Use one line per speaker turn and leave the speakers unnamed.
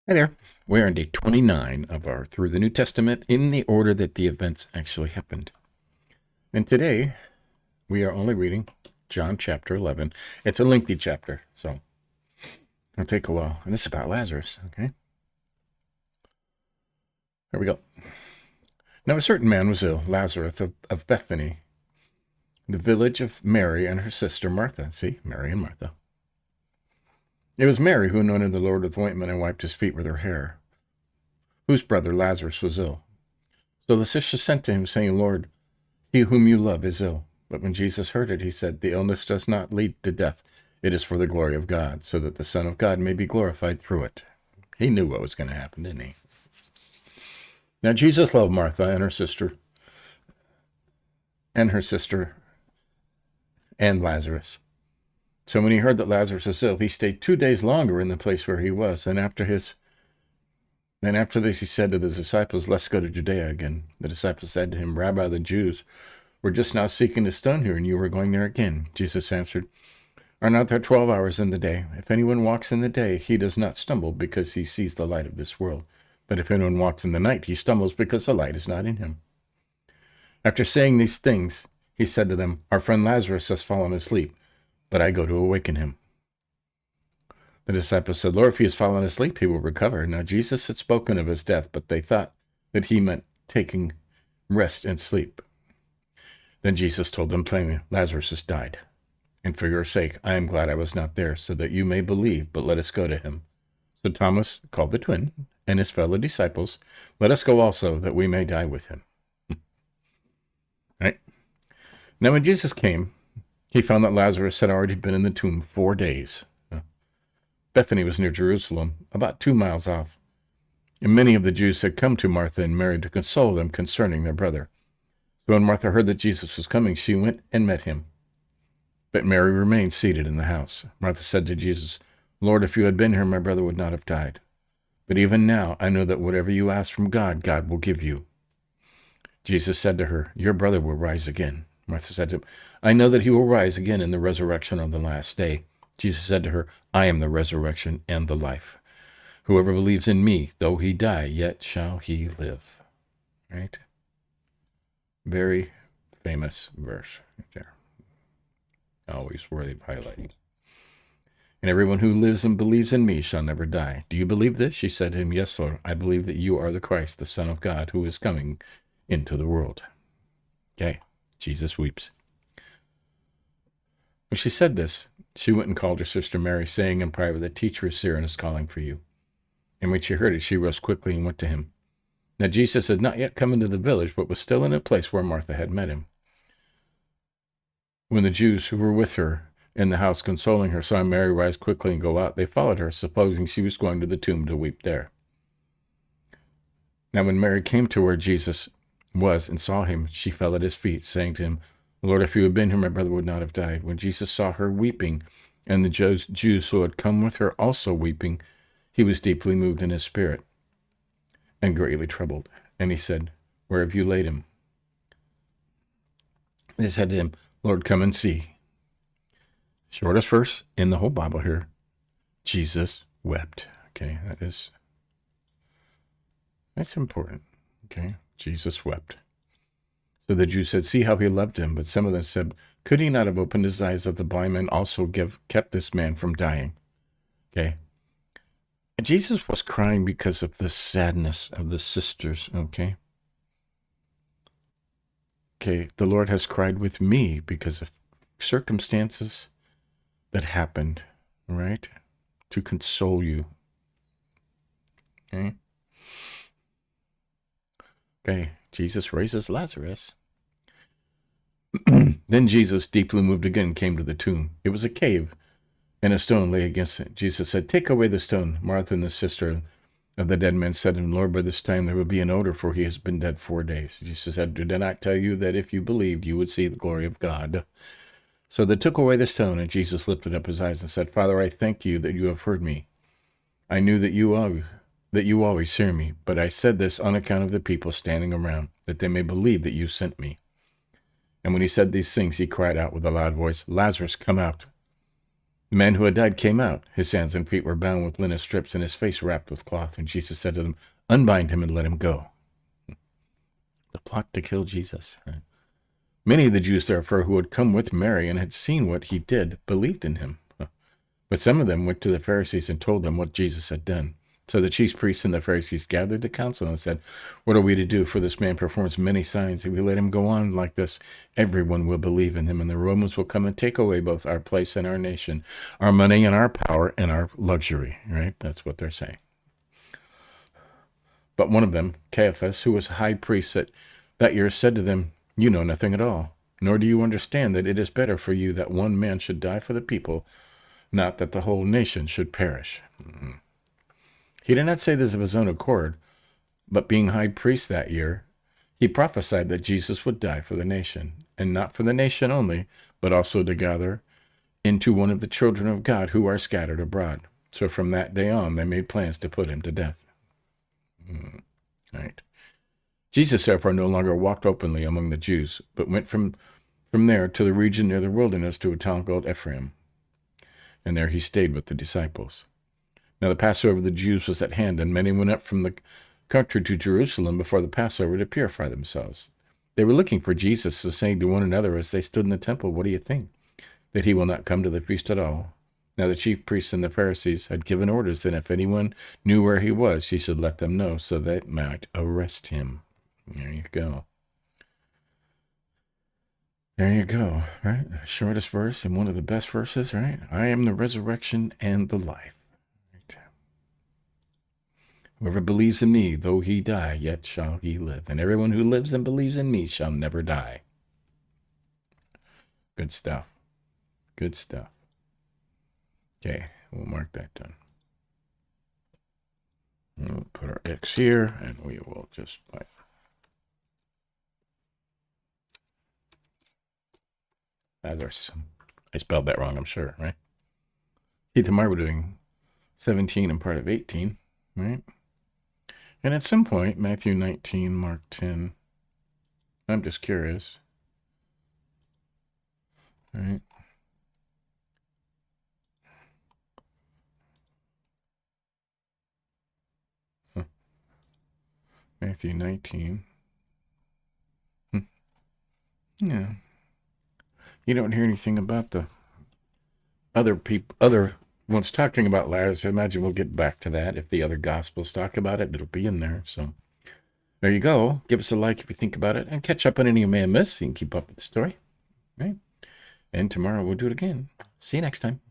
Hi there. We're on day 29 of our Through the New Testament in the order that the events actually happened. And today we are only reading John chapter 11. It's a lengthy chapter, so it'll take a while. And it's about Lazarus, okay? Here we go. Now a certain man was ill, Lazarus of Bethany, the village of Mary and her sister Martha. See, Mary and Martha. It was Mary who anointed the Lord with ointment and wiped his feet with her hair, whose brother Lazarus was ill. So the sister sent to him, saying, Lord, he whom you love is ill. But when Jesus heard it, he said, the illness does not lead to death. It is for the glory of God, so that the Son of God may be glorified through it. He knew what was going to happen, didn't he? Now Jesus loved Martha and her sister and Lazarus. So when he heard that Lazarus was ill, he stayed 2 days longer in the place where he was. And after this, he said to the disciples, let's go to Judea again. The disciples said to him, Rabbi, the Jews were just now seeking to stone you, and you were going there again. Jesus answered, are not there 12 hours in the day? If anyone walks in the day, he does not stumble because he sees the light of this world. But if anyone walks in the night, he stumbles because the light is not in him. After saying these things, he said to them, our friend Lazarus has fallen asleep, but I go to awaken him. The disciples said, Lord, if he has fallen asleep, he will recover. Now Jesus had spoken of his death, but they thought that he meant taking rest and sleep. Then Jesus told them plainly, Lazarus has died. And for your sake, I am glad I was not there, so that you may believe, but let us go to him. So Thomas called the twin and his fellow disciples, let us go also, that we may die with him. Right? Now when Jesus came, he found that Lazarus had already been in the tomb 4 days. Bethany was near Jerusalem, about 2 miles off. And many of the Jews had come to Martha and Mary to console them concerning their brother. So when Martha heard that Jesus was coming, she went and met him. But Mary remained seated in the house. Martha said to Jesus, Lord, if you had been here, my brother would not have died. But even now I know that whatever you ask from God, God will give you. Jesus said to her, your brother will rise again. Martha said to him, I know that he will rise again in the resurrection on the last day. Jesus said to her, I am the resurrection and the life. Whoever believes in me, though he die, yet shall he live. Right? Very famous verse right there. Always worthy of highlighting. And everyone who lives and believes in me shall never die. Do you believe this? She said to him, yes, Lord. I believe that you are the Christ, the Son of God, who is coming into the world. Okay. Jesus weeps. When she said this, she went and called her sister Mary, saying in private, the teacher is here and is calling for you. And when she heard it, she rose quickly and went to him. Now Jesus had not yet come into the village, but was still in a place where Martha had met him. When the Jews who were with her in the house consoling her saw Mary rise quickly and go out, they followed her, supposing she was going to the tomb to weep there. Now when Mary came to where Jesus was and saw him, she fell at his feet, saying to him, Lord, if you had been here, my brother would not have died. When Jesus saw her weeping, and the Jews who had come with her also weeping, he was deeply moved in his spirit and greatly troubled. And he said, where have you laid him? They said to him, Lord, come and see. Shortest verse in the whole Bible here. Jesus wept. Okay, that's important. Okay, Jesus wept. So the Jews said, see how he loved him. But some of them said, could he not have opened his eyes that the blind man also kept this man from dying? Okay. And Jesus was crying because of the sadness of the sisters. Okay. Okay. The Lord has cried with me because of circumstances that happened, right? To console you. Okay. Okay. Jesus raises Lazarus. Then Jesus, deeply moved again, came to the tomb. It was a cave, and a stone lay against it. Jesus said, take away the stone. Martha and the sister of the dead man said to him, Lord, by this time there will be an odor, for he has been dead 4 days. Jesus said, did I not tell you that if you believed, you would see the glory of God? So they took away the stone, and Jesus lifted up his eyes and said, Father, I thank you that you have heard me. I knew that you always hear me, but I said this on account of the people standing around, that they may believe that you sent me. And when he said these things, he cried out with a loud voice, Lazarus, come out. The man who had died came out. His hands and feet were bound with linen strips, and his face wrapped with cloth. And Jesus said to them, "Unbind him and let him go." The plot to kill Jesus. Right? Many of the Jews, therefore, who had come with Mary and had seen what he did, believed in him. But some of them went to the Pharisees and told them what Jesus had done. So the chief priests and the Pharisees gathered the council and said, "What are we to do? For this man performs many signs. If we let him go on like this, everyone will believe in him, and the Romans will come and take away both our place and our nation, our money and our power and our luxury." Right? That's what they're saying. But one of them, Caiaphas, who was high priest that year, said to them, "You know nothing at all, nor do you understand that it is better for you that one man should die for the people, not that the whole nation should perish." He did not say this of his own accord, but being high priest that year, he prophesied that Jesus would die for the nation, and not for the nation only, but also to gather into one of the children of God who are scattered abroad. So from that day on, they made plans to put him to death. Right. Jesus, therefore, no longer walked openly among the Jews, but went from there to the region near the wilderness to a town called Ephraim. And there he stayed with the disciples. Now the Passover of the Jews was at hand, and many went up from the country to Jerusalem before the Passover to purify themselves. They were looking for Jesus, so saying to one another as they stood in the temple, "What do you think? That he will not come to the feast at all?" Now the chief priests and the Pharisees had given orders that if anyone knew where he was, he should let them know, so they might arrest him. There you go. There you go, right? The shortest verse and one of the best verses, right? "I am the resurrection and the life. Right? Whoever believes in me, though he die, yet shall he live. And everyone who lives and believes in me shall never die." Good stuff. Good stuff. Okay, we'll mark that done. We'll put our X here, and we will just like... I spelled that wrong, I'm sure, right? See, tomorrow we're doing 17 and part of 18, right? And at some point, Matthew 19, Mark 10. I'm just curious. All right. Matthew 19. Yeah. You don't hear anything about the other ones talking about Lazarus. I imagine we'll get back to that. If the other Gospels talk about it, it'll be in there. So there you go. Give us a like if you think about it, and catch up on any you may have missed so you can keep up with the story. Right? And tomorrow we'll do it again. See you next time.